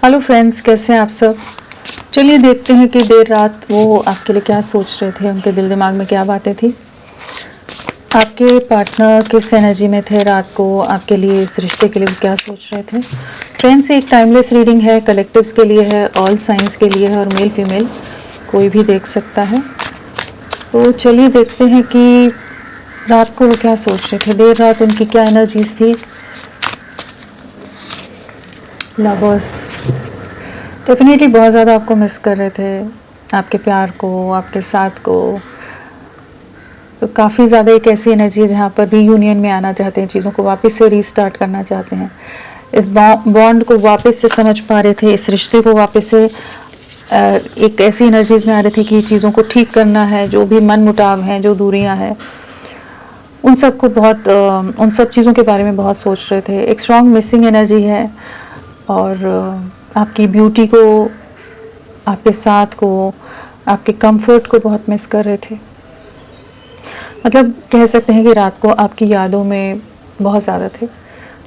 Hello friends, कैसे हैं आप सब। चलिए देखते हैं कि देर रात वो आपके लिए क्या सोच रहे थे, उनके दिल दिमाग में क्या बातें थी। आपके पार्टनर किस एनर्जी में थे रात को, आपके लिए इस रिश्ते के लिए क्या सोच रहे थे। फ्रेंड्स, एक टाइमलेस रीडिंग है, कलेक्टिव्स के लिए है, ऑल साइंस के लिए है और मेल फीमेल कोई भी देख सकता है। तो चलिए देखते हैं कि रात को वो क्या सोच रहे थे, देर रात उनकी क्या एनर्जीज थी। लवर्स डेफिनेटली बहुत ज़्यादा आपको मिस कर रहे थे, आपके प्यार को, आपके साथ को। तो काफ़ी ज़्यादा एक ऐसी एनर्जी है जहाँ पर रीयूनियन में आना चाहते हैं, चीज़ों को वापस से रीस्टार्ट करना चाहते हैं, इस बॉन्ड को वापस से समझ पा रहे थे, इस रिश्ते को वापस से एक ऐसी एनर्जीज में आ रहे थे कि चीज़ों को ठीक करना है, जो भी मन मुटाव हैं, जो दूरियां हैं, उन सब को बहुत उन सब चीज़ों के बारे में बहुत सोच रहे थे। एक स्ट्रॉन्ग मिसिंग एनर्जी है और आपकी ब्यूटी को, आपके साथ को, आपके कंफर्ट को बहुत मिस कर रहे थे। मतलब कह सकते हैं कि रात को आपकी यादों में बहुत ज़्यादा थे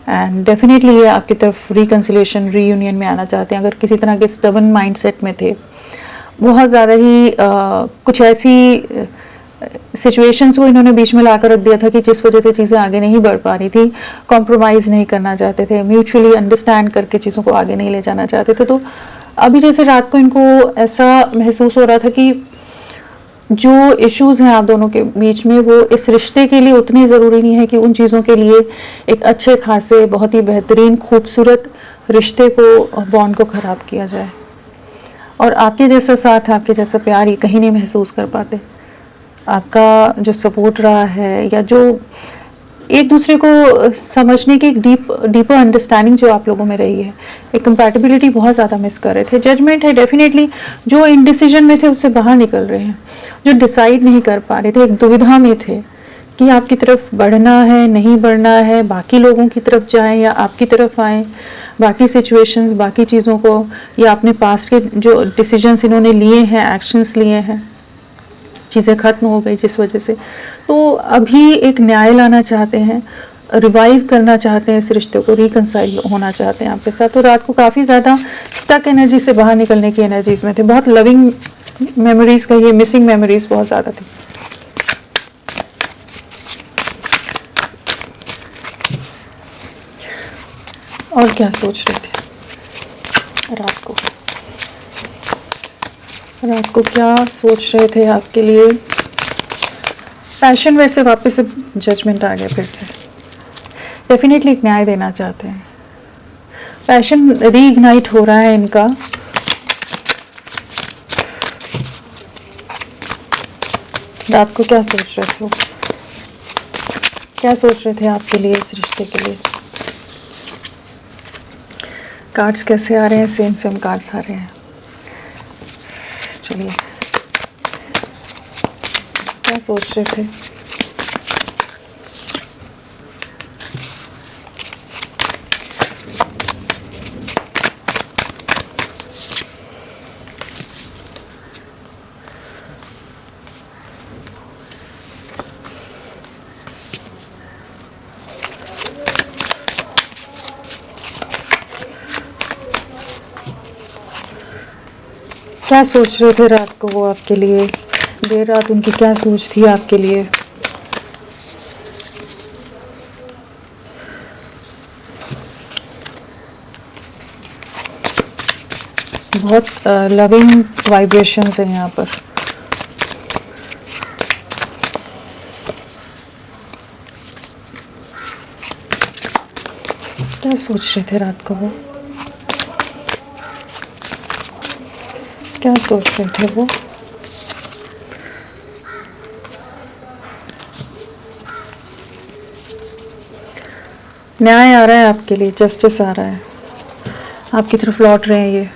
एंड डेफिनेटली ये आपकी तरफ रिकन्सिलेशन, रीयूनियन में आना चाहते हैं। अगर किसी तरह के स्टबन माइंडसेट में थे, बहुत ज़्यादा ही कुछ ऐसी सिचुएशंस को इन्होंने बीच में लाकर रख दिया था कि जिस वजह से चीज़ें आगे नहीं बढ़ पा रही थी, कॉम्प्रोमाइज़ नहीं करना चाहते थे, म्यूचुअली अंडरस्टैंड करके चीज़ों को आगे नहीं ले जाना चाहते थे। तो अभी जैसे रात को इनको ऐसा महसूस हो रहा था कि जो इश्यूज़ हैं आप दोनों के बीच में, वो इस रिश्ते के लिए उतनी ज़रूरी नहीं है कि उन चीज़ों के लिए एक अच्छे खासे बहुत ही बेहतरीन खूबसूरत रिश्ते को, बॉन्ड को ख़राब किया जाए। और आपके जैसा साथ, आपके जैसा प्यार ये कहीं नहीं महसूस कर पाते। आपका जो सपोर्ट रहा है या जो एक दूसरे को समझने की एक डीपर अंडरस्टैंडिंग जो आप लोगों में रही है, एक कंपैटिबिलिटी बहुत ज़्यादा मिस कर रहे थे। जजमेंट है डेफिनेटली, जो इनडिसीजन में थे उससे बाहर निकल रहे हैं, जो डिसाइड नहीं कर पा रहे थे, एक दुविधा में थे कि आपकी तरफ बढ़ना है, नहीं बढ़ना है, बाकी लोगों की तरफ जाएं या आपकी तरफ आएं, बाकी सिचुएशंस, बाकी चीज़ों को, या अपने पास्ट के जो डिसीजंस इन्होंने लिए हैं, एक्शंस लिए हैं, चीज़ें ख़त्म हो गई जिस वजह से। तो अभी एक न्याय लाना चाहते हैं, रिवाइव करना चाहते हैं, इस रिश्ते को रिकंसाइल होना चाहते हैं आपके साथ। तो रात को काफ़ी ज़्यादा स्टक एनर्जी से बाहर निकलने की एनर्जीज में थे, बहुत लविंग मेमोरीज का ये मिसिंग मेमोरीज बहुत ज़्यादा थी। और क्या सोच रहे थे रात को, रात को क्या सोच रहे थे आपके लिए। पैशन वैसे वापस से जजमेंट आ गया फिर से, डेफिनेटली एक न्याय देना चाहते हैं, पैशन रीइग्नाइट हो रहा है इनका। रात को क्या सोच रहे थे, क्या सोच रहे थे आपके लिए, इस रिश्ते के लिए। कार्ड्स कैसे आ रहे हैं, सेम सेम कार्ड्स आ रहे हैं। चलिए क्या सोच रहे थे। क्या सोच रहे थे रात को वो आपके लिए, देर रात उनकी क्या सोच थी आपके लिए। बहुत लविंग वाइब्रेशंस हैं यहाँ पर। क्या सोच रहे थे रात को वो, क्या सोच रहे थे वो। न्याय आ रहा है आपके लिए, जस्टिस आ रहा है, आपकी तरफ लौट रहे हैं ये।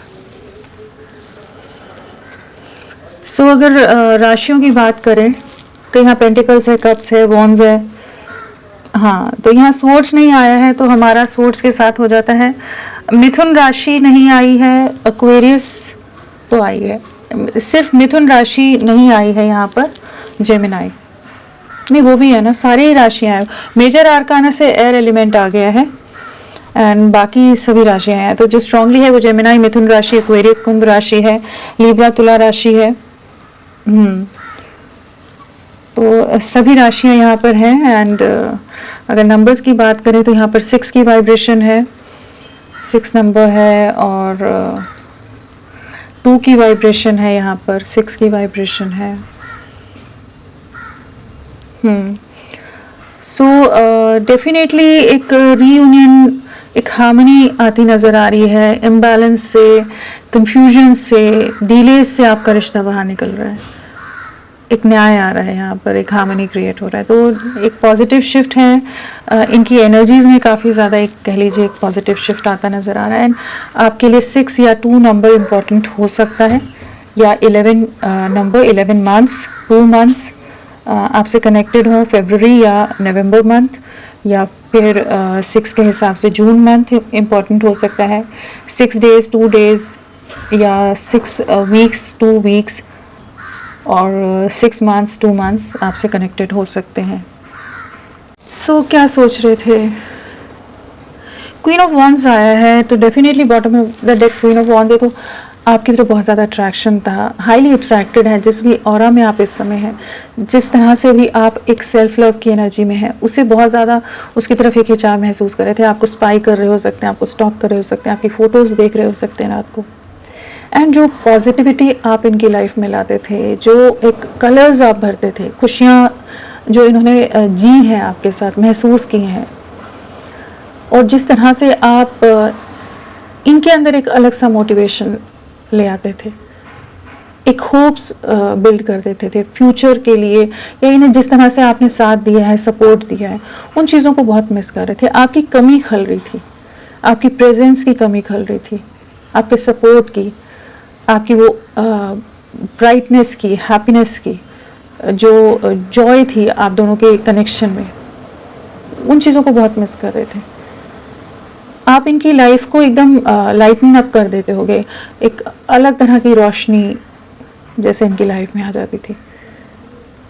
सो अगर राशियों की बात करें तो यहाँ पेंटिकल्स है, कप्स है, वॉन्ड्स है। हाँ, तो यहाँ स्वॉर्ड्स नहीं आया है, तो हमारा स्वॉर्ड्स के साथ हो जाता है। मिथुन राशि नहीं आई है, एक्वेरियस तो आई है, सिर्फ मिथुन राशि नहीं आई है यहाँ पर। जेमिनाई नहीं, वो भी है ना, सारी राशियाँ हैं। मेजर आर्काना से एयर एलिमेंट आ गया है एंड बाकी सभी राशियां हैं। तो जो स्ट्रांगली है वो जेमिनाई, मिथुन राशि, एक्वेरियस, कुंभ राशि है, लिब्रा तुला राशि है। तो सभी राशियां यहाँ पर हैं। एंड अगर नंबर्स की बात करें तो यहाँ पर 6 की वाइब्रेशन है, 6 नंबर है, और 2 की वाइब्रेशन है, यहाँ पर 6 की वाइब्रेशन है। सो डेफिनेटली एक रीयूनियन, एक हार्मनी आती नज़र आ रही है। इम्बैलेंस से, कंफ्यूजन से, डिलेज से आपका रिश्ता बाहर निकल रहा है, एक न्याय आ रहा है, यहाँ पर एक हार्मनी क्रिएट हो रहा है। तो एक पॉजिटिव शिफ्ट है, इनकी एनर्जीज में काफ़ी ज़्यादा एक कह लीजिए एक पॉजिटिव शिफ्ट आता नज़र आ रहा है। आपके लिए 6 या 2 नंबर इम्पॉर्टेंट हो सकता है, या 11 नंबर, 11 मंथ्स, 2 मंथ्स आपसे कनेक्टेड हो, फरवरी या नवंबर मंथ, या फिर 6 के हिसाब से जून मंथ इम्पॉर्टेंट हो सकता है। 6 डेज, 2 डेज, या 6 वीक्स, 2 वीक्स, और 6 मंथ्स, 2 मंथ्स आपसे कनेक्टेड हो सकते हैं। सो क्या सोच रहे थे? क्वीन ऑफ वॉन्ड्स आया है, तो definitely bottom of the deck queen of wands है, तो आपकी तरफ बहुत ज़्यादा अट्रैक्शन था, हाईली अट्रैक्टेड है। जिस भी ऑरा में आप इस समय हैं, जिस तरह से भी आप एक सेल्फ लव की एनर्जी में हैं, उससे बहुत ज़्यादा उसकी तरफ एक हिचाव महसूस कर रहे थे। आपको स्पाई कर रहे हो सकते हैं, आपको स्टॉक कर रहे हो सकते हैं, आपकी फ़ोटोज़ देख रहे हो सकते हैं रात को। एंड जो पॉजिटिविटी आप इनकी लाइफ में लाते थे, जो एक कलर्स आप भरते थे, खुशियाँ जो इन्होंने जी हैं आपके साथ, महसूस की हैं, और जिस तरह से आप इनके अंदर एक अलग सा मोटिवेशन ले आते थे, एक होप्स बिल्ड कर देते थे फ्यूचर के लिए, या इन्हें जिस तरह से आपने साथ दिया है, सपोर्ट दिया है, उन चीज़ों को बहुत मिस कर रहे थे। आपकी कमी खल रही थी, आपकी प्रेजेंस की कमी खल रही थी, आपके सपोर्ट की, आपकी वो ब्राइटनेस की, हैप्पीनेस की, जो जॉय थी आप दोनों के कनेक्शन में, उन चीज़ों को बहुत मिस कर रहे थे। आप इनकी लाइफ को एकदम लाइटन अप कर देते होगे, एक अलग तरह की रोशनी जैसे इनकी लाइफ में आ जाती थी,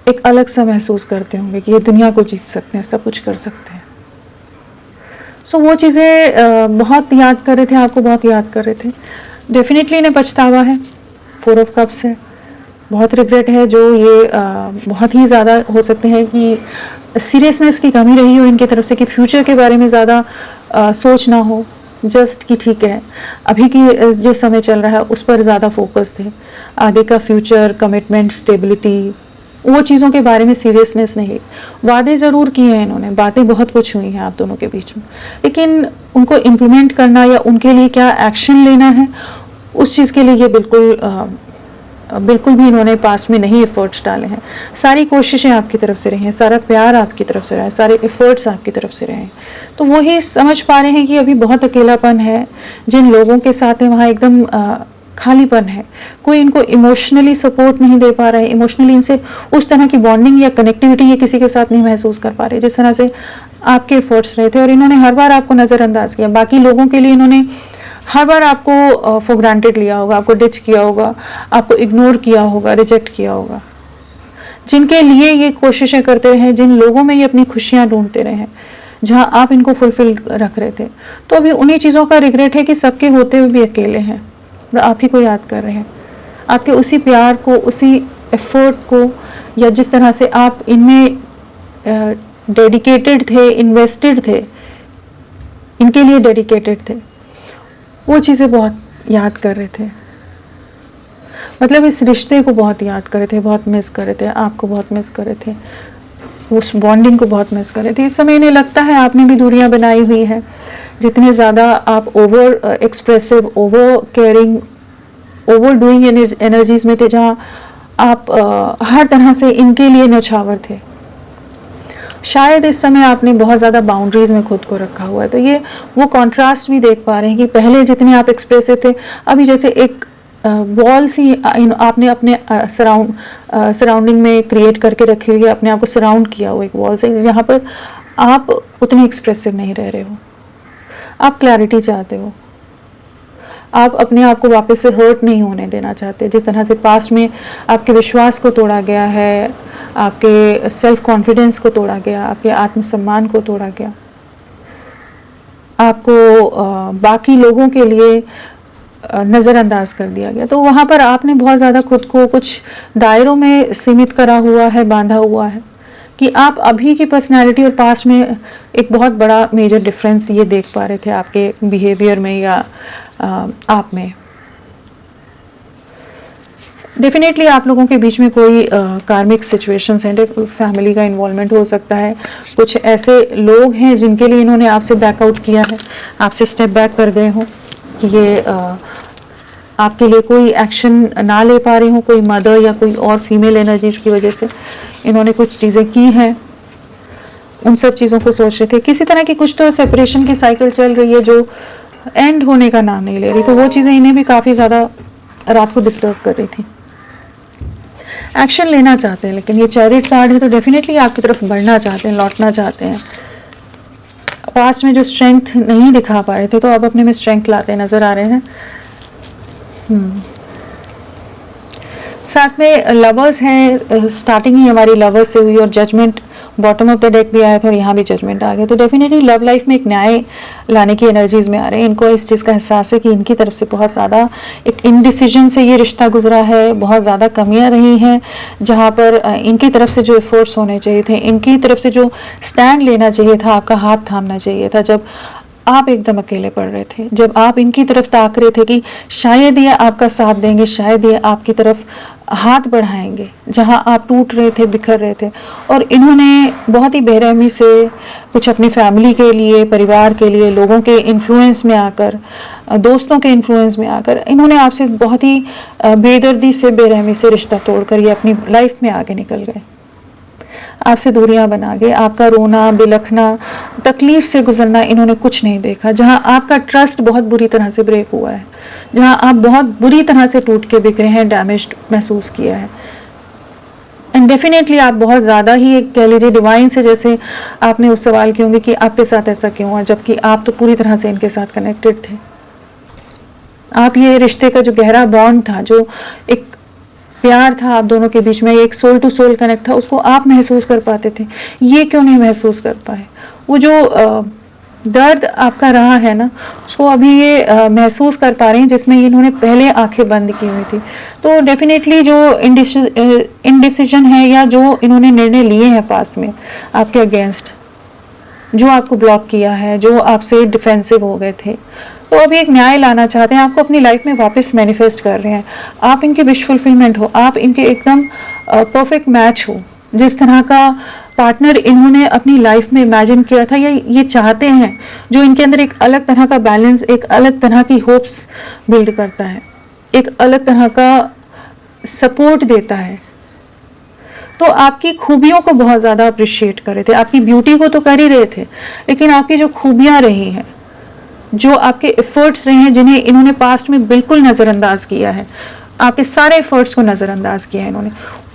एक अलग सा महसूस करते होंगे कि ये दुनिया को जीत सकते हैं, सब कुछ कर सकते हैं। सो वो चीज़ें बहुत याद कर रहे थे, आपको बहुत याद कर रहे थे। डेफिनेटली इन्हें पछतावा है, 4 ऑफ कप्स है, बहुत रिग्रेट है, जो ये बहुत ही ज़्यादा हो सकते हैं कि सीरियसनेस की कमी रही हो इनकी तरफ से, कि फ्यूचर के बारे में ज़्यादा सोच ना हो, जस्ट कि ठीक है अभी की जो समय चल रहा है उस पर ज़्यादा फोकस थे, आगे का फ्यूचर, कमिटमेंट, स्टेबिलिटी, वो चीज़ों के बारे में सीरियसनेस नहीं। वादे ज़रूर किए हैं इन्होंने, बातें बहुत कुछ हुई हैं आप दोनों के बीच में, लेकिन उनको इम्प्लीमेंट करना या उनके लिए क्या एक्शन लेना है, उस चीज़ के लिए ये बिल्कुल भी इन्होंने पास्ट में नहीं एफर्ट्स डाले हैं। सारी कोशिशें आपकी तरफ से रही हैं, सारा प्यार आपकी तरफ से रहा है, सारे एफर्ट्स आपकी तरफ से रहे हैं। तो वही समझ पा रहे हैं कि अभी बहुत अकेलापन है, जिन लोगों के साथ हैं वहाँ एकदम खालीपन है, कोई इनको इमोशनली सपोर्ट नहीं दे पा रहा है, इमोशनली इनसे उस तरह की बॉन्डिंग या कनेक्टिविटी ये किसी के साथ नहीं महसूस कर पा रहे जिस तरह से आपके एफर्ट्स रहे थे। और इन्होंने हर बार आपको नज़रअंदाज किया, बाकी लोगों के लिए इन्होंने हर बार आपको फॉर ग्रांटेड लिया होगा, आपको डिच किया होगा, आपको इग्नोर किया होगा, रिजेक्ट किया होगा। जिनके लिए ये कोशिशें करते रहे, जिन लोगों में ये अपनी खुशियाँ ढूंढते रहे हैं, जहाँ आप इनको फुलफिल रख रहे थे, तो अभी उन्हीं चीज़ों का रिग्रेट है कि सबके होते हुए भी अकेले हैं और आप ही को याद कर रहे हैं। आपके उसी प्यार को, उसी एफर्ट को, या जिस तरह से आप इनमें डेडिकेटेड थे, इन्वेस्टेड थे, इनके लिए डेडिकेटेड थे, वो चीज़ें बहुत याद कर रहे थे। मतलब इस रिश्ते को बहुत याद कर रहे थे, बहुत मिस कर रहे थे, आपको बहुत मिस कर रहे थे, उस बॉन्डिंग को बहुत मिस कर रहे थे। इस समय इन्हें लगता है आपने भी दूरियां बनाई हुई हैं, जितने ज़्यादा आप over expressive, over caring, over doing energies में थे, जहाँ आप हर तरह से इनके लिए न्यौछावर थे। शायद इस समय आपने बहुत ज़्यादा बाउंड्रीज में खुद को रखा हुआ है। तो ये वो कॉन्ट्रास्ट भी देख पा रहे हैं कि पहले जितने आप एक्सप्रेसिव थे, अभी जैसे एक वॉल सी आपने अपने सराउंडिंग में क्रिएट करके रखी हुई है, अपने आप को सराउंड किया हुआ एक वॉल से, जहाँ पर आप उतने एक्सप्रेसिव नहीं रह रहे हो। आप क्लैरिटी चाहते हो, आप अपने आप को वापस से हर्ट नहीं होने देना चाहते। जिस तरह से पास्ट में आपके विश्वास को तोड़ा गया है, आपके सेल्फ कॉन्फिडेंस को तोड़ा गया, आपके आत्मसम्मान को तोड़ा गया, आपको बाकी लोगों के लिए नज़रअंदाज कर दिया गया। तो वहाँ पर आपने बहुत ज़्यादा खुद को कुछ दायरों में सीमित करा हुआ है, बांधा हुआ है, कि आप अभी की पर्सनैलिटी और पास्ट में एक बहुत बड़ा मेजर डिफरेंस ये देख पा रहे थे आपके बिहेवियर में या आप में। डेफिनेटली आप लोगों के बीच में कोई कार्मिक सिचुएशंस हैं, फैमिली का इन्वॉल्वमेंट हो सकता है, कुछ ऐसे लोग हैं जिनके लिए इन्होंने आपसे बैकआउट किया है, आपसे स्टेप बैक कर गए हों कि ये आपके लिए कोई एक्शन ना ले पा रही हो, कोई मदर या कोई और फीमेल एनर्जीज की वजह से इन्होंने कुछ चीज़ें की हैं, उन सब चीज़ों को सोच रहे थे। किसी तरह की कुछ तो सेपरेशन की साइकिल चल रही है जो एंड होने का नाम नहीं ले रही, तो वो चीज़ें इन्हें भी काफ़ी ज़्यादा रात को डिस्टर्ब कर रही थी। एक्शन लेना चाहते हैं, लेकिन ये चैरिट कार्ड है तो डेफिनेटली आपकी तरफ बढ़ना चाहते हैं, लौटना चाहते हैं। पास्ट में जो स्ट्रेंथ नहीं दिखा पा रहे थे तो अब अपने में स्ट्रेंथ लाते नज़र आ रहे हैं। साथ में लवर्स हैं, स्टार्टिंग ही हमारी लवर्स से हुई और judgement bottom of the deck भी आया था और यहाँ भी जजमेंट आ गया। तो डेफिनेटली लव लाइफ में एक न्याय लाने की एनर्जीज में आ रहे हैं। इनको इस चीज़ का एहसास है कि इनकी तरफ से बहुत ज़्यादा एक इनडिसीजन से ये रिश्ता गुजरा है, बहुत ज़्यादा कमियां रही हैं, जहाँ पर इनकी तरफ से जो एफर्ट्स होने चाहिए थे, इनकी तरफ से जो स्टैंड लेना चाहिए था, आपका हाथ थामना चाहिए था, जब आप एकदम अकेले पड़ रहे थे, जब आप इनकी तरफ ताक रहे थे कि शायद ये आपका साथ देंगे, शायद ये आपकी तरफ हाथ बढ़ाएंगे, जहां आप टूट रहे थे, बिखर रहे थे, और इन्होंने बहुत ही बेरहमी से कुछ अपनी फैमिली के लिए, परिवार के लिए, लोगों के इन्फ्लुएंस में आकर, दोस्तों के इन्फ्लुएंस में आकर इन्होंने आपसे बहुत ही बेदर्दी से, बेरहमी से रिश्ता तोड़कर ये अपनी लाइफ में आगे निकल गए, आपसे दूरियां बना गए। आपका रोना, बिलखना, तकलीफ से गुजरना इन्होंने कुछ नहीं देखा। जहां आपका ट्रस्ट बहुत बुरी तरह से ब्रेक हुआ है, जहां आप बहुत बुरी तरह से टूट के बिखरे हैं, डैमेज्ड महसूस किया है, एंड डेफिनेटली आप बहुत ज़्यादा ही एक कह लीजिए डिवाइन से, जैसे आपने उस सवाल किए होंगे कि आपके साथ ऐसा क्यों हुआ, जबकि आप तो पूरी तरह से इनके साथ कनेक्टेड थे। आप ये रिश्ते का जो गहरा बॉन्ड था, जो एक प्यार था आप दोनों के बीच में, एक सोल टू सोल कनेक्ट था, उसको आप महसूस कर पाते थे, ये क्यों नहीं महसूस कर पाए? वो जो दर्द आपका रहा है ना, उसको अभी ये महसूस कर पा रहे हैं, जिसमें इन्होंने पहले आंखें बंद की हुई थी। तो डेफिनेटली जो इनडिसीजन है या जो इन्होंने निर्णय लिए हैं पास्ट में आपके अगेंस्ट, जो आपको ब्लॉक किया है, जो आपसे डिफेंसिव हो गए थे, तो अभी एक न्याय लाना चाहते हैं, आपको अपनी लाइफ में वापस मैनिफेस्ट कर रहे हैं। आप इनके विश फुलफिलमेंट हो, आप इनके एकदम परफेक्ट मैच हो। जिस तरह का पार्टनर इन्होंने अपनी लाइफ में इमेजिन किया था, या ये चाहते हैं, जो इनके अंदर एक अलग तरह का बैलेंस, एक अलग तरह की होप्स बिल्ड करता है, एक अलग तरह का सपोर्ट देता है। तो आपकी खूबियों को बहुत ज़्यादा अप्रिशिएट कर रहे थे, आपकी ब्यूटी को तो कर ही रहे थे, लेकिन आपकी जो खूबियाँ रही हैं, जो आपके एफर्ट्स रहे हैं, जिन्हें इन्होंने पास्ट में बिल्कुल नज़रअंदाज किया है, आपके सारे एफर्ट्स को नज़रअंदाज किया है इन्होंने,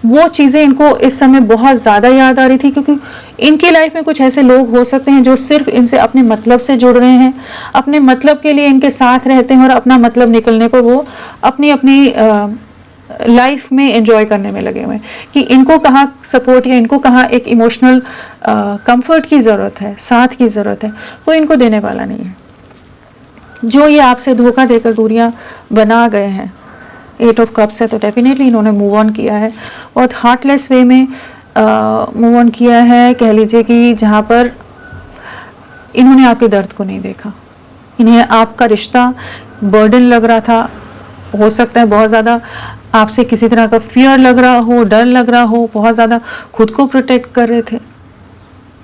वो चीज़ें इनको इस समय बहुत ज़्यादा याद आ रही थी, क्योंकि इनकी लाइफ में कुछ ऐसे लोग हो सकते हैं जो सिर्फ इनसे अपने मतलब से जुड़ रहे हैं, अपने मतलब के लिए इनके साथ रहते हैं, और अपना मतलब निकलने पर वो अपनी अपनी लाइफ में एंजॉय करने में लगे हुए हैं कि इनको कहाँ सपोर्ट या इनको कहाँ एक इमोशनल कंफर्ट की ज़रूरत है, साथ की ज़रूरत है, कोई इनको देने वाला नहीं है। जो ये आपसे धोखा देकर दूरियां बना गए हैं, 8 ऑफ कप्स है, तो डेफिनेटली इन्होंने मूव ऑन किया है, बहुत हार्टलेस वे में मूव ऑन किया है, कह लीजिए कि जहाँ पर इन्होंने आपके दर्द को नहीं देखा, इन्हें आपका रिश्ता बर्डन लग रहा था, हो सकता है बहुत ज़्यादा आपसे किसी तरह का फियर लग रहा हो, डर लग रहा हो, बहुत ज़्यादा खुद को प्रोटेक्ट कर रहे थे,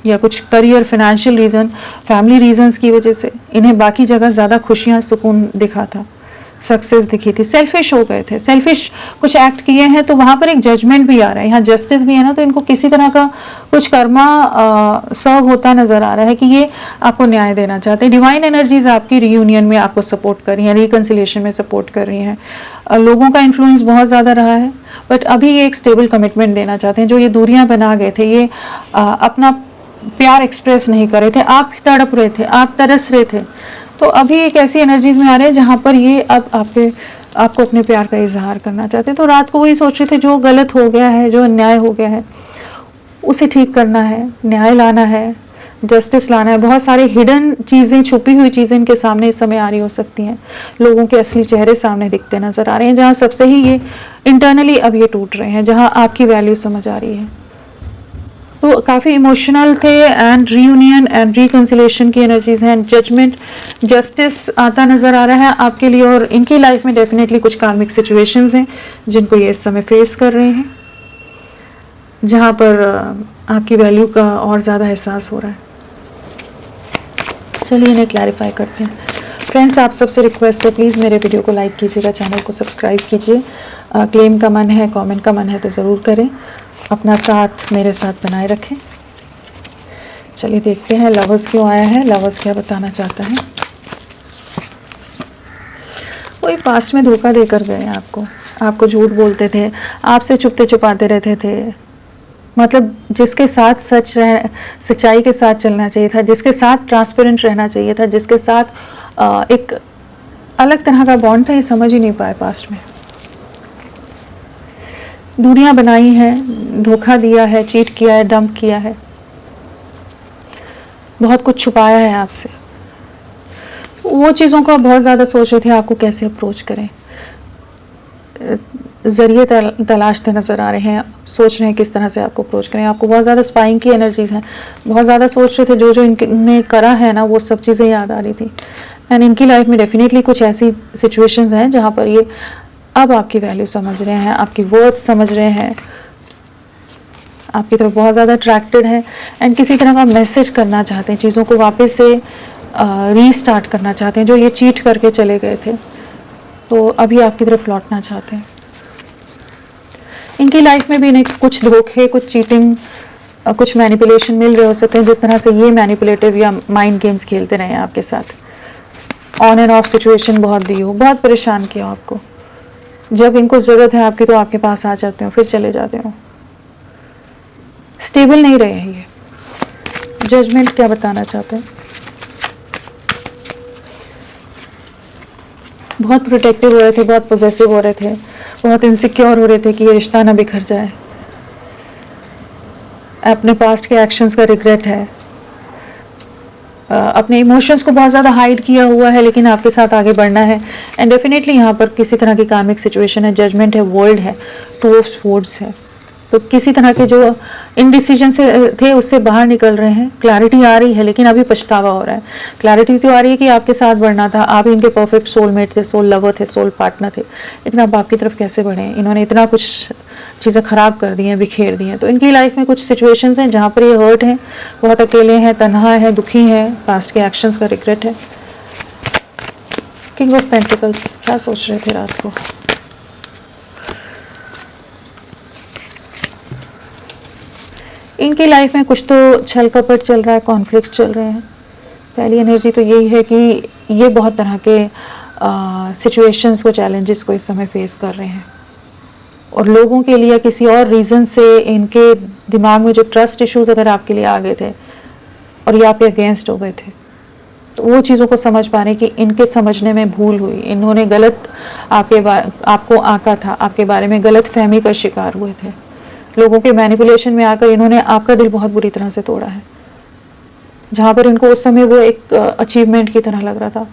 या कुछ career, financial reason, family reasons की वजह से इन्हें बाकी जगह ज़्यादा खुशियाँ, सुकून दिखा था, सक्सेस दिखी थी, सेल्फिश हो गए थे, सेल्फिश कुछ एक्ट किए हैं, तो वहाँ पर एक जजमेंट भी आ रहा है, यहाँ जस्टिस भी है ना, तो इनको किसी तरह का कुछ कर्मा सर्व होता नज़र आ रहा है कि ये आपको न्याय देना चाहते हैं। डिवाइन एनर्जीज आपकी रीयूनियन में आपको सपोर्ट कर रही हैं, रिकन्सिलिएशन में सपोर्ट कर रही हैं, लोगों का इन्फ्लुएंस बहुत ज़्यादा रहा है, बट अभी ये एक स्टेबल कमिटमेंट देना चाहते हैं। जो ये दूरियाँ बना गए थे, ये अपना प्यार एक्सप्रेस नहीं कर रहे थे, आप तड़प रहे थे, आप तरस रहे थे, तो अभी एक ऐसी एनर्जीज में आ रहे हैं जहाँ पर ये अब आपको अपने प्यार का इजहार करना चाहते हैं। तो रात को वही सोच रहे थे, जो गलत हो गया है, जो अन्याय हो गया है, उसे ठीक करना है, न्याय लाना है, जस्टिस लाना है। बहुत सारे हिडन चीज़ें, छुपी हुई चीज़ें इनके सामने इस समय आ रही हो सकती हैं। लोगों के असली चेहरे सामने दिखते नज़र आ रहे हैं, जहाँ सबसे ही ये इंटरनली अब ये टूट रहे हैं, जहाँ आपकी वैल्यू समझ आ रही है। तो काफ़ी इमोशनल थे एंड रीयूनियन एंड रिकन्सिलेशन की एनर्जीज हैं। जजमेंट, जस्टिस आता नज़र आ रहा है आपके लिए, और इनकी लाइफ में डेफिनेटली कुछ कार्मिक सिचुएशंस हैं जिनको ये इस समय फेस कर रहे हैं, जहाँ पर आपकी वैल्यू का और ज़्यादा एहसास हो रहा है। चलिए इन्हें क्लैरिफाई करते हैं। फ्रेंड्स, आप सबसे रिक्वेस्ट है, प्लीज़ मेरे वीडियो को लाइक कीजिएगा, चैनल को सब्सक्राइब कीजिए। क्लेम का मन है, कमेंट का मन है तो ज़रूर करें। अपना साथ मेरे साथ बनाए रखें। चलिए देखते हैं लवर्स क्यों आया है, लवर्स क्या बताना चाहता है। कोई पास्ट में धोखा देकर गए आपको झूठ बोलते थे, आपसे छुपते छुपाते रहते थे। मतलब जिसके साथ सच्चाई के साथ चलना चाहिए था, जिसके साथ ट्रांसपेरेंट रहना चाहिए था, जिसके साथ एक अलग तरह का बॉन्ड था, ये समझ ही नहीं पाए पास्ट में। दूरियां बनाई हैं, धोखा दिया है, चीट किया है, डंप किया है, बहुत कुछ छुपाया है आपसे। वो चीज़ों को आप बहुत ज़्यादा सोच रहे थे आपको कैसे अप्रोच करें, ज़रिए तलाशते नज़र आ रहे हैं, सोच रहे हैं किस तरह से आपको अप्रोच करें। आपको बहुत ज़्यादा स्पाइंग की एनर्जीज हैं, बहुत ज़्यादा सोच रहे थे, जो इनने करा है ना वो सब चीज़ें याद आ रही थी। एंड इनकी लाइफ में डेफिनेटली कुछ ऐसी सिचुएशंस हैं जहाँ पर ये अब आपकी वैल्यू समझ रहे हैं, आपकी वर्थ समझ रहे हैं, आपकी तरफ बहुत ज़्यादा अट्रैक्टेड है एंड किसी तरह का मैसेज करना चाहते हैं, चीज़ों को वापस से रीस्टार्ट करना चाहते हैं। जो ये चीट करके चले गए थे तो अभी आपकी तरफ लौटना चाहते हैं। इनकी लाइफ में भी इन्हें कुछ धोखे, कुछ चीटिंग, कुछ मैनिपुलेशन मिल रहे हो सकते हैं, जिस तरह से ये मैनिपुलेटिव या माइंड गेम्स खेलते रहे हैं आपके साथ। ऑन एंड ऑफ सिचुएशन बहुत दी हो, बहुत परेशान किया आपको। जब इनको ज़रूरत है आपकी तो आपके पास आ जाते हो, फिर चले जाते हो। स्टेबल नहीं रहे हैं ये। जजमेंट क्या बताना चाहते हैं? बहुत प्रोटेक्टिव हो रहे थे, बहुत पॉजेसिव हो रहे थे, बहुत इनसिक्योर हो रहे थे कि ये रिश्ता ना बिखर जाए। अपने पास्ट के एक्शंस का रिग्रेट है, अपने इमोशंस को बहुत ज़्यादा हाइड किया हुआ है, लेकिन आपके साथ आगे बढ़ना है। एंड डेफिनेटली यहाँ पर किसी तरह की कार्मिक सिचुएशन है, जजमेंट है, वर्ल्ड है, टू ऑफ स्वॉर्ड्स है। तो किसी तरह के जो इनडिसीजन से थे उससे बाहर निकल रहे हैं। क्लैरिटी आ रही है लेकिन अभी पछतावा हो रहा है। क्लैरिटी तो आ रही है कि आपके साथ बढ़ना था, आप इनके परफेक्ट सोलमेट थे, सोल लवर थे, सोल पार्टनर थे, लेकिन अब आपकी तरफ कैसे बढ़े? इन्होंने इतना कुछ चीज़ें ख़राब कर दी हैं, बिखेर दी हैं। तो इनकी लाइफ में कुछ सिचुएशंस हैं जहाँ पर ये हर्ट हैं, बहुत अकेले हैं, तन्हा है, दुखी हैं, पास्ट के एक्शंस का रिग्रेट है। किंग ऑफ पेंटिकल्स क्या सोच रहे थे रात को? इनकी लाइफ में कुछ तो छल कपट चल रहा है, कॉन्फ्लिक्ट चल रहे हैं। पहली एनर्जी तो यही है कि ये बहुत तरह के सिचुएशंस को, चैलेंजेस को इस समय फेस कर रहे हैं, और लोगों के लिए किसी और रीज़न से इनके दिमाग में जो ट्रस्ट इश्यूज अगर आपके लिए आ गए थे और ये आपके अगेंस्ट हो गए थे, तो वो चीज़ों को समझ पा रहे हैं कि इनके समझने में भूल हुई, इन्होंने गलत आपको आंका था, आपके बारे में गलत फहमी का शिकार हुए थे। लोगों के मैनिपुलेशन में आकर इन्होंने आपका दिल बहुत बुरी तरह से तोड़ा है, जहाँ पर इनको उस समय वो एक अचीवमेंट की तरह लग रहा था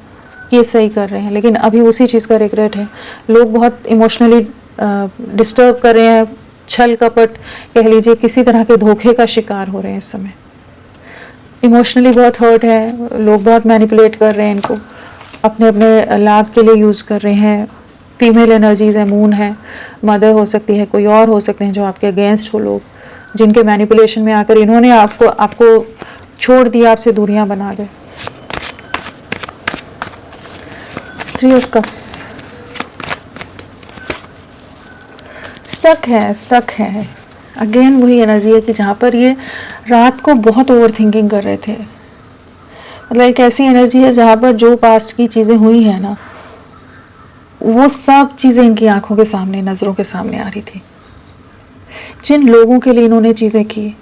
कि ये सही कर रहे हैं, लेकिन अभी उसी चीज़ का रिग्रेट है। लोग बहुत इमोशनली डिस्टर्ब कर रहे हैं, छल कपट कह लीजिए, किसी तरह के धोखे का शिकार हो रहे हैं इस समय। इमोशनली बहुत हर्ट है, लोग बहुत मैनिपुलेट कर रहे हैं इनको, अपने अपने लाभ के लिए यूज़ कर रहे हैं। फीमेल एनर्जीज है, मून है, मदर हो सकती है, कोई और हो सकते हैं जो आपके अगेंस्ट हो, लोग जिनके मैनिपुलेशन में आकर इन्होंने आपको छोड़ दिया, आपसे दूरियां बना गए। 3 ऑफ कप्स, स्टक है। अगेन वही एनर्जी है कि जहाँ पर ये रात को बहुत ओवर थिंकिंग कर रहे थे। मतलब एक ऐसी एनर्जी है जहाँ पर जो पास्ट की चीज़ें हुई है ना, वो सब चीज़ें इनकी आंखों के सामने, नज़रों के सामने आ रही थी। जिन लोगों के लिए इन्होंने चीज़ें की,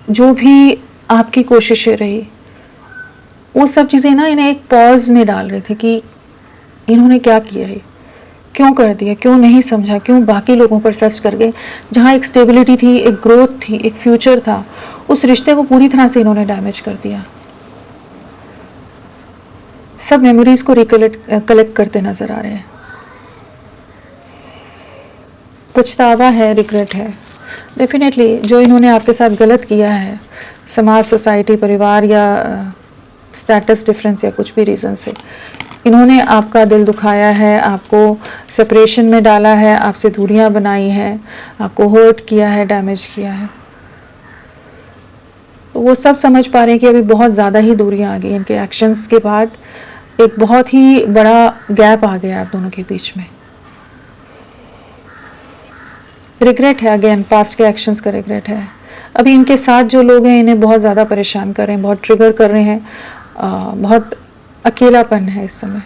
जो भी आपकी कोशिशें रही, वो सब चीज़ें ना इन्हें एक पॉज में डाल रही थी कि इन्होंने क्या किया है, क्यों कर दिया, क्यों नहीं समझा, क्यों बाकी लोगों पर ट्रस्ट कर गए। जहाँ एक स्टेबिलिटी थी, एक ग्रोथ थी, एक फ्यूचर था, उस रिश्ते को पूरी तरह से इन्होंने डैमेज कर दिया। सब मेमोरीज को कलेक्ट करते नजर आ रहे हैं। पछतावा है, रिग्रेट है। डेफिनेटली जो इन्होंने आपके साथ गलत किया है, समाज, सोसाइटी, परिवार या स्टेटस डिफरेंस या कुछ भी रीज़न से इन्होंने आपका दिल दुखाया है, आपको सेपरेशन में डाला है, आपसे दूरियां बनाई हैं, आपको हर्ट किया है, डैमेज किया है। तो वो सब समझ पा रहे हैं कि अभी बहुत ज़्यादा ही दूरियां आ गई इनके एक्शंस के बाद। एक बहुत ही बड़ा गैप आ गया आप दोनों के बीच में। रिग्रेट है, अगेन पास्ट के एक्शंस का रिग्रेट है। अभी इनके साथ जो लोग हैं इन्हें बहुत ज़्यादा परेशान कर रहे हैं, बहुत ट्रिगर कर रहे हैं, बहुत अकेलापन है इस समय।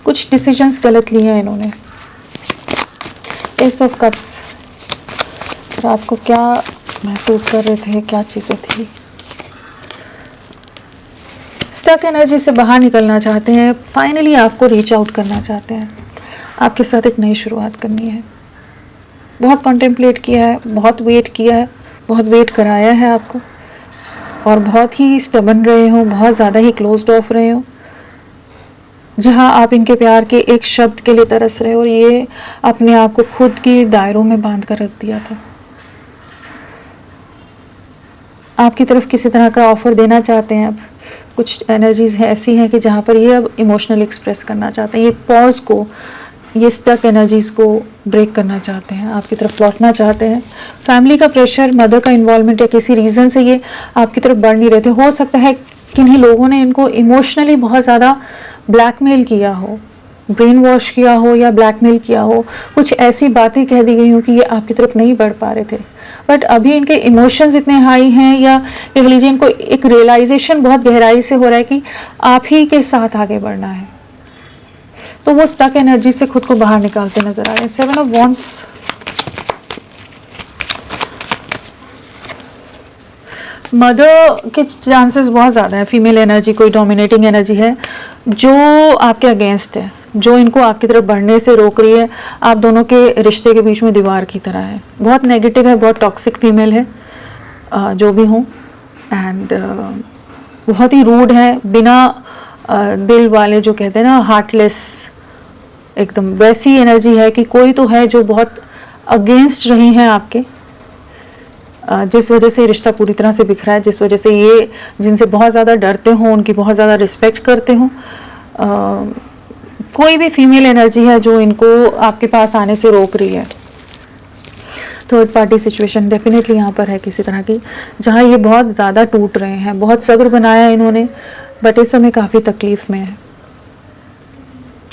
कुछ डिसीजंस गलत लिए हैं इन्होंने। एस ऑफ कप्स, रात को क्या महसूस कर रहे थे, क्या चीज़ें थी। स्टक एनर्जी से बाहर निकलना चाहते हैं, फाइनली आपको रीच आउट करना चाहते हैं, आपके साथ एक नई शुरुआत करनी है। बहुत कॉन्टेम्पलेट किया है, बहुत वेट किया है, बहुत वेट कराया है आपको, और बहुत ही स्टबन रहे हो, बहुत ज़्यादा ही क्लोज्ड ऑफ रहे हो। जहाँ आप इनके प्यार के एक शब्द के लिए तरस रहे हो और ये अपने आप को खुद के दायरों में बांध कर रख दिया था। आपकी तरफ किसी तरह का ऑफर देना चाहते हैं। अब कुछ एनर्जीज है ऐसी हैं कि जहाँ पर ये अब इमोशनल एक्सप्रेस करना चाहते हैं, ये पॉज को, ये स्टक एनर्जीज को ब्रेक करना चाहते हैं, आपकी तरफ लौटना चाहते हैं। फैमिली का प्रेशर, मदर का इन्वॉल्वमेंट या किसी रीज़न से ये आपकी तरफ बढ़ नहीं रहे थे। हो सकता है किन्हीं लोगों ने इनको इमोशनली बहुत ज़्यादा ब्लैकमेल किया हो, ब्रेन वॉश किया हो या ब्लैकमेल किया हो, कुछ ऐसी बातें कह दी गई हो कि ये आपकी तरफ नहीं बढ़ पा रहे थे। बट अभी इनके इमोशंस इतने हाई हैं, या कह लीजिए इनको एक रियलाइजेशन बहुत गहराई से हो रहा है कि आप ही के साथ आगे बढ़ना है। तो वो स्टक एनर्जी से खुद को बाहर निकालते नजर आ रहे हैं। 7 ऑफ वॉन्ड्स, मदर के चांसेस बहुत ज़्यादा है। फीमेल एनर्जी, कोई डोमिनेटिंग एनर्जी है जो आपके अगेंस्ट है, जो इनको आपकी तरफ बढ़ने से रोक रही है। आप दोनों के रिश्ते के बीच में दीवार की तरह है, बहुत नेगेटिव है, बहुत टॉक्सिक फीमेल है, जो भी हो, एंड बहुत ही रूड है, बिना दिल वाले, जो कहते हैं ना हार्टलेस, एकदम वैसी एनर्जी है कि कोई तो है जो बहुत अगेंस्ट रही हैं आपके, जिस वजह से रिश्ता पूरी तरह से बिखरा है, जिस वजह से ये जिनसे बहुत ज़्यादा डरते हो, उनकी बहुत ज़्यादा रिस्पेक्ट करते हो। कोई भी फीमेल एनर्जी है जो इनको आपके पास आने से रोक रही है। थर्ड पार्टी सिचुएशन डेफिनेटली यहाँ पर है किसी तरह की, जहाँ ये बहुत ज़्यादा टूट रहे हैं। बहुत सब्र बनाया इन्होंने, बट इस समय काफ़ी तकलीफ में है।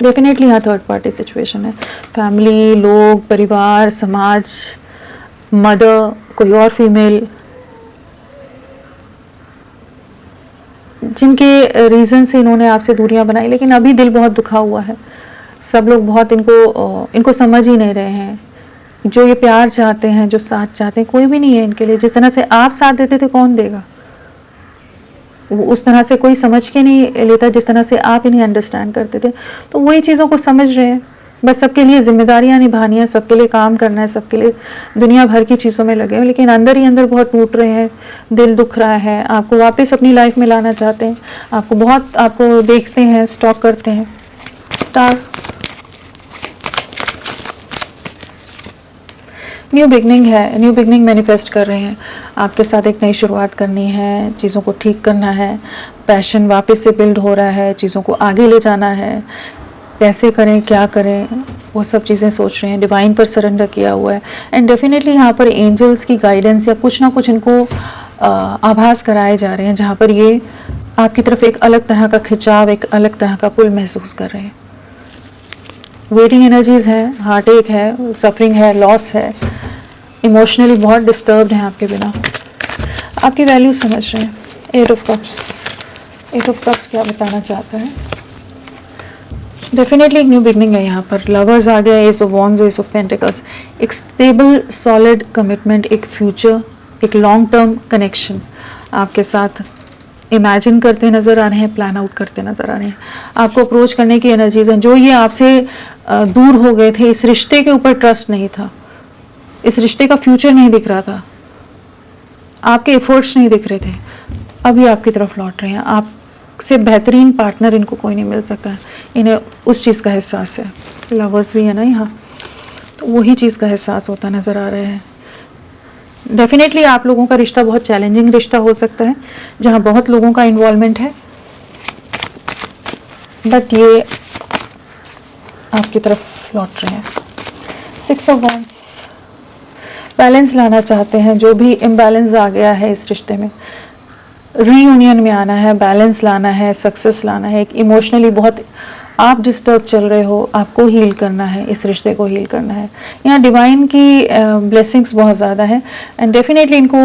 डेफिनेटली यहाँ थर्ड पार्टी सिचुएशन है। फैमिली, लोग, परिवार, समाज, मदर, कोई और फीमेल, जिनके रीज़न से इन्होंने आपसे दूरियां बनाई, लेकिन अभी दिल बहुत दुखा हुआ है। सब लोग बहुत इनको समझ ही नहीं रहे हैं। जो ये प्यार चाहते हैं, जो साथ चाहते हैं, कोई भी नहीं है इनके लिए। जिस तरह से आप साथ देते थे, कौन देगा? वो उस तरह से कोई समझ के नहीं लेता जिस तरह से आप इन्हें अंडरस्टैंड करते थे। तो वही चीज़ों को समझ रहे हैं, बस सबके लिए जिम्मेदारियां निभानी है, सबके लिए काम करना है, सबके लिए दुनिया भर की चीज़ों में लगे हैं, लेकिन अंदर ही अंदर बहुत टूट रहे हैं, दिल दुख रहा है। आपको वापस अपनी लाइफ में लाना चाहते हैं, आपको देखते हैं, स्टॉक करते हैं। स्टार, न्यू बिगनिंग है, न्यू बिगनिंग मैनिफेस्ट कर रहे हैं। आपके साथ एक नई शुरुआत करनी है, चीज़ों को ठीक करना है, पैशन वापस से बिल्ड हो रहा है, चीज़ों को आगे ले जाना है। कैसे करें, क्या करें, वो सब चीज़ें सोच रहे हैं। डिवाइन पर सरेंडर किया हुआ है, एंड डेफिनेटली यहाँ पर एंजल्स की गाइडेंस या कुछ ना कुछ इनको आभास कराए जा रहे हैं, जहाँ पर ये आपकी तरफ एक अलग तरह का खिंचाव, एक अलग तरह का पुल महसूस कर रहे हैं। वेटिंग एनर्जीज है, हार्ट एक है, सफरिंग है, लॉस है, इमोशनली बहुत डिस्टर्ब्ड हैं आपके बिना। आपकी वैल्यू समझ रहे हैं। 8 ऑफ कप्स, 8 ऑफ कप्स क्या बताना चाहता है? डेफिनेटली एक न्यू बिगनिंग है यहाँ पर। लवर्स आ गया, S of wands, S of pentacles. एक स्टेबल सॉलिड कमिटमेंट, एक फ्यूचर, एक लॉन्ग टर्म कनेक्शन आपके साथ इमेजिन करते नज़र आ रहे हैं, प्लान आउट करते नज़र आ रहे हैं। आपको अप्रोच करने की एनर्जीज हैं। जो ये आपसे दूर हो गए थे, इस रिश्ते के ऊपर ट्रस्ट नहीं था, इस रिश्ते का फ्यूचर नहीं दिख रहा था, आपके एफर्ट्स नहीं दिख रहे थे, अब ये आपकी तरफ लौट रहे हैं। आपसे बेहतरीन पार्टनर इनको कोई नहीं मिल सकता है, इन्हें उस चीज़ का एहसास है। लवर्स भी है ना यहाँ, तो वही चीज़ का एहसास होता नज़र आ रहा है। डेफिनेटली आप लोगों का रिश्ता बहुत चैलेंजिंग रिश्ता हो सकता है, जहाँ बहुत लोगों का इन्वॉल्वमेंट है, बट ये आपकी तरफ लौट रहे हैं। 6 ऑफ वॉन्ड्स, बैलेंस लाना चाहते हैं। जो भी इम्बैलेंस आ गया है इस रिश्ते में, रीयूनियन में आना है, बैलेंस लाना है, सक्सेस लाना है। एक इमोशनली बहुत आप डिस्टर्ब चल रहे हो, आपको हील करना है, इस रिश्ते को हील करना है। यहाँ डिवाइन की ब्लेसिंग्स बहुत ज़्यादा है, एंड डेफिनेटली इनको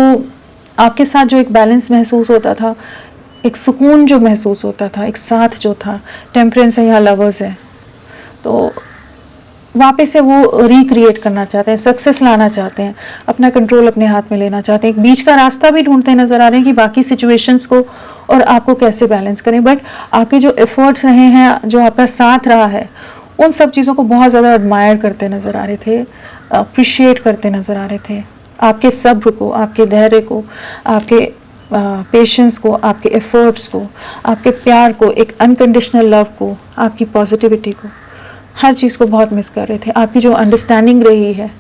आपके साथ जो एक बैलेंस महसूस होता था, एक सुकून जो महसूस होता था, एक साथ जो था, टेम्परेंस है, यहाँ लवर्स है, तो वापस से वो रिक्रिएट करना चाहते हैं, सक्सेस लाना चाहते हैं, अपना कंट्रोल अपने हाथ में लेना चाहते हैं। एक बीच का रास्ता भी ढूंढते नज़र आ रहे हैं कि बाकी सिचुएशंस को और आपको कैसे बैलेंस करें। बट आपके जो एफर्ट्स रहे हैं, जो आपका साथ रहा है, उन सब चीज़ों को बहुत ज़्यादा एडमायर करते नज़र आ रहे थे, अप्रिशिएट करते नज़र आ रहे थे। आपके सब्र को, आपके धैर्य को, आपके पेशेंस को, आपके एफर्ट्स को, आपके प्यार को, एक अनकंडीशनल लव को, आपकी पॉजिटिविटी को, हर चीज़ को बहुत मिस कर रहे थे। आपकी जो अंडरस्टैंडिंग रही है,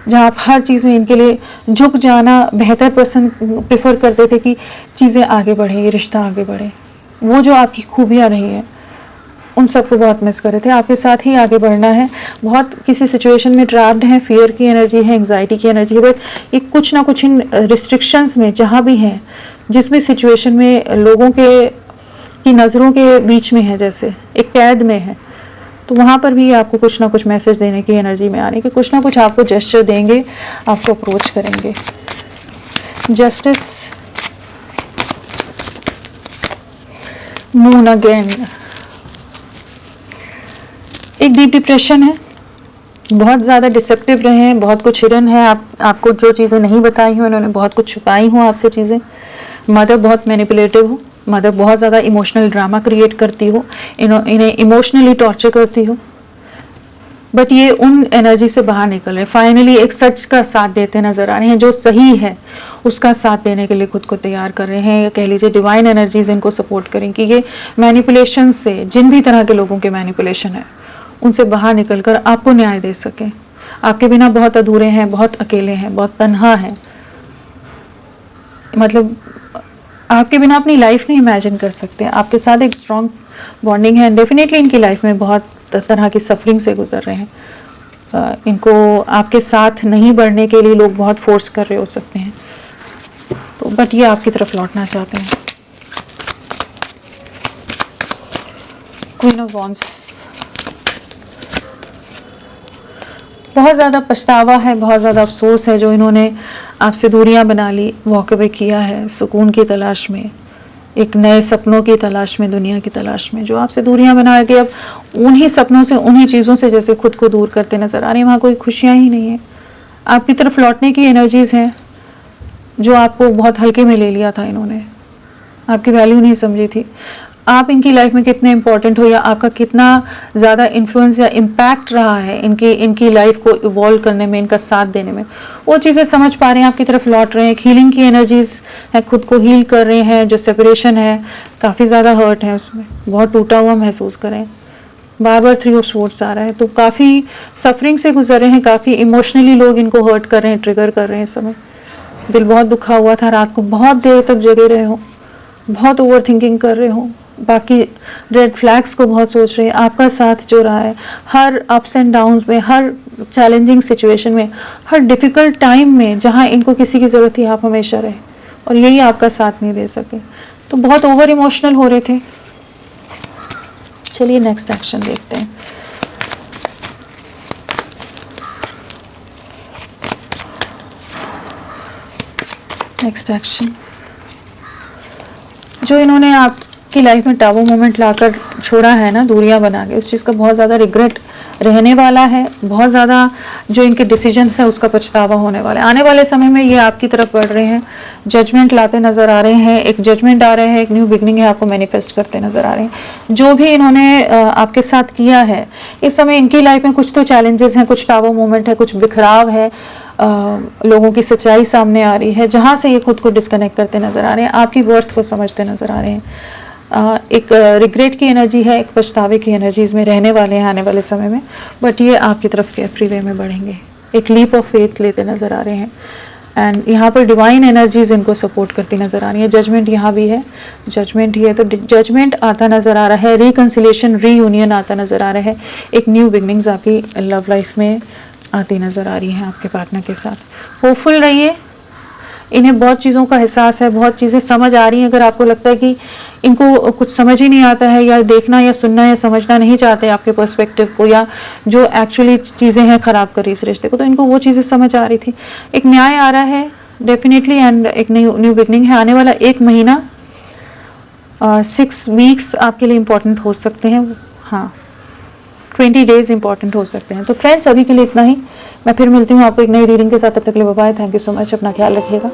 जहाँ आप हर चीज़ में इनके लिए झुक जाना बेहतर प्रेफर करते थे कि चीज़ें आगे बढ़े, ये रिश्ता आगे बढ़े, वो जो आपकी खूबियाँ रही हैं, उन सबको बहुत मिस कर रहे थे। आपके साथ ही आगे बढ़ना है। बहुत किसी सिचुएशन में ट्रैप्ड हैं, फियर की एनर्जी है, एंग्जाइटी की एनर्जी है, बट ये कुछ ना कुछ इन रिस्ट्रिक्शंस में जहाँ भी हैं, जिस भी सिचुएशन में लोगों की नज़रों के बीच में है, जैसे एक कैद में है, तो वहाँ पर भी आपको कुछ ना कुछ मैसेज देने की एनर्जी में आने की, कुछ ना कुछ आपको जेस्चर देंगे, आपको अप्रोच करेंगे। जस्टिस, मून अगेन, एक डीप डिप्रेशन है, बहुत ज़्यादा डिसेप्टिव रहे हैं, बहुत कुछ हिडन है, आपको जो चीज़ें नहीं बताई हुई, उन्होंने बहुत कुछ छुपाई हुई आपसे चीज़ें। मदर बहुत मैनिपुलेटिव हो, मदर बहुत ज़्यादा इमोशनल ड्रामा क्रिएट करती हो, इन्हें इमोशनली टॉर्चर करती हो, बट ये उन एनर्जी से बाहर निकल रहे हैं। फाइनली एक सच का साथ देते नज़र आ रहे हैं, जो सही है उसका साथ देने के लिए खुद को तैयार कर रहे हैं, या कह लीजिए डिवाइन एनर्जीज इनको सपोर्ट करें कि ये मैनिपुलेशन से, जिन भी तरह के लोगों के मैनिपुलेशन है, उनसे बाहर निकल कर आपको न्याय दे सकें। आपके बिना बहुत अधूरे हैं, बहुत अकेले हैं, बहुत तन्हा हैं, मतलब आपके बिना अपनी लाइफ नहीं इमेजिन कर सकते। आपके साथ एक स्ट्रॉन्ग बॉन्डिंग है, डेफिनेटली इनकी लाइफ में बहुत तरह की सफरिंग से गुजर रहे हैं। इनको आपके साथ नहीं बढ़ने के लिए लोग बहुत फोर्स कर रहे हो सकते हैं, तो बट ये आपकी तरफ लौटना चाहते हैं। क्वीन ऑफ वॉन्ड्स, बहुत ज़्यादा पछतावा है, बहुत ज़्यादा अफसोस है जो इन्होंने आपसे दूरियां बना ली, वॉक अवे किया है सुकून की तलाश में, एक नए सपनों की तलाश में, दुनिया की तलाश में, जो आपसे दूरियां बना के अब उन्हीं सपनों से, उन्हीं चीज़ों से जैसे खुद को दूर करते नज़र आ रहे हैं। वहाँ कोई खुशियाँ ही नहीं है। आपकी तरफ लौटने की एनर्जीज़ हैं, जो आपको बहुत हल्के में ले लिया था इन्होंने, आपकी वैल्यू नहीं समझी थी। आप इनकी लाइफ में कितने इंपॉर्टेंट हो, या आपका कितना ज़्यादा इन्फ्लुएंस या इम्पैक्ट रहा है इनकी लाइफ को इवॉल्व करने में, इनका साथ देने में, वो चीज़ें समझ पा रहे हैं, आपकी तरफ लौट रहे हैं। एक हीलिंग की एनर्जीज है, खुद को हील कर रहे हैं। जो सेपरेशन है, काफ़ी ज़्यादा हर्ट है उसमें, बहुत टूटा हुआ महसूस करें, बार बार 3 ऑफ स्वॉर्ड्स आ रहा है, तो काफ़ी सफरिंग से गुजर रहे हैं, काफ़ी इमोशनली लोग इनको हर्ट कर रहे हैं, ट्रिगर कर रहे हैं इस समय। दिल बहुत दुखा हुआ था, रात को बहुत देर तक जगे रहे हो, बहुत ओवर थिंकिंग कर रहे हो, बाकी रेड फ्लैग्स को बहुत सोच रहे हैं। आपका साथ जो रहा है हर अप्स एंड डाउन्स में, हर चैलेंजिंग सिचुएशन में, हर डिफ़िकल्ट टाइम में, जहाँ इनको किसी की ज़रूरत थी, आप हमेशा रहे, और यही आपका साथ नहीं दे सके, तो बहुत ओवर इमोशनल हो रहे थे। चलिए नेक्स्ट एक्शन देखते हैं। नेक्स्ट एक्शन, जो इन्होंने आपकी लाइफ में टाबू मोमेंट लाकर छोड़ा है ना, दूरियां बना के, उस चीज़ का बहुत ज़्यादा रिग्रेट रहने वाला है। बहुत ज़्यादा जो इनके डिसीजंस है उसका पछतावा होने वाला है। आने वाले समय में ये आपकी तरफ बढ़ रहे हैं, जजमेंट लाते नज़र आ रहे हैं, एक जजमेंट आ रहा है, एक न्यू बिगनिंग है आपको मैनिफेस्ट करते नज़र आ रहे हैं। जो भी इन्होंने आपके साथ किया है, इस समय इनकी लाइफ में कुछ तो चैलेंजेस हैं, कुछ टावर मोमेंट है, कुछ बिखराव है, लोगों की सच्चाई सामने आ रही है, जहाँ से ये खुद को डिस्कनेक्ट करते नज़र आ रहे हैं, आपकी वर्थ को समझते नज़र आ रहे हैं। एक रिग्रेट की एनर्जी है, एक पछतावे की एनर्जीज में रहने वाले हैं आने वाले समय में, बट ये आपकी तरफ के फ्री वे में बढ़ेंगे, एक लीप ऑफ फेथ लेते नज़र आ रहे हैं। एंड यहाँ पर डिवाइन एनर्जीज इनको सपोर्ट करती नज़र आ रही है। जजमेंट यहाँ भी है, जजमेंट ही है, तो जजमेंट आता नज़र आ रहा है, रिकन्सिलेशन, रीयूनियन आता नज़र आ रहा है, एक न्यू बिगनिंग्स आपकी लव लाइफ में आती नज़र आ रही हैं आपके पार्टनर के साथ। होपफुल रहिए, इन्हें बहुत चीज़ों का एहसास है, बहुत चीज़ें समझ आ रही हैं। अगर आपको लगता है कि इनको कुछ समझ ही नहीं आता है, या देखना या सुनना या समझना नहीं चाहते आपके पर्सपेक्टिव को, या जो एक्चुअली चीज़ें हैं ख़राब करी इस रिश्ते को, तो इनको वो चीज़ें समझ आ रही थी। एक न्याय आ रहा है डेफिनेटली, एंड एक न्यू बिगनिंग है। आने वाला 1 महीना 6 वीक्स आपके लिए इम्पॉर्टेंट हो सकते हैं, हाँ 20 डेज इंपॉर्टेंट हो सकते हैं। तो फ्रेंड्स, अभी के लिए इतना ही। मैं फिर मिलती हूँ आपको एक नई रीडिंग के साथ, तब तक के लिए bye bye. Thank you so much, अपना ख्याल रखिएगा।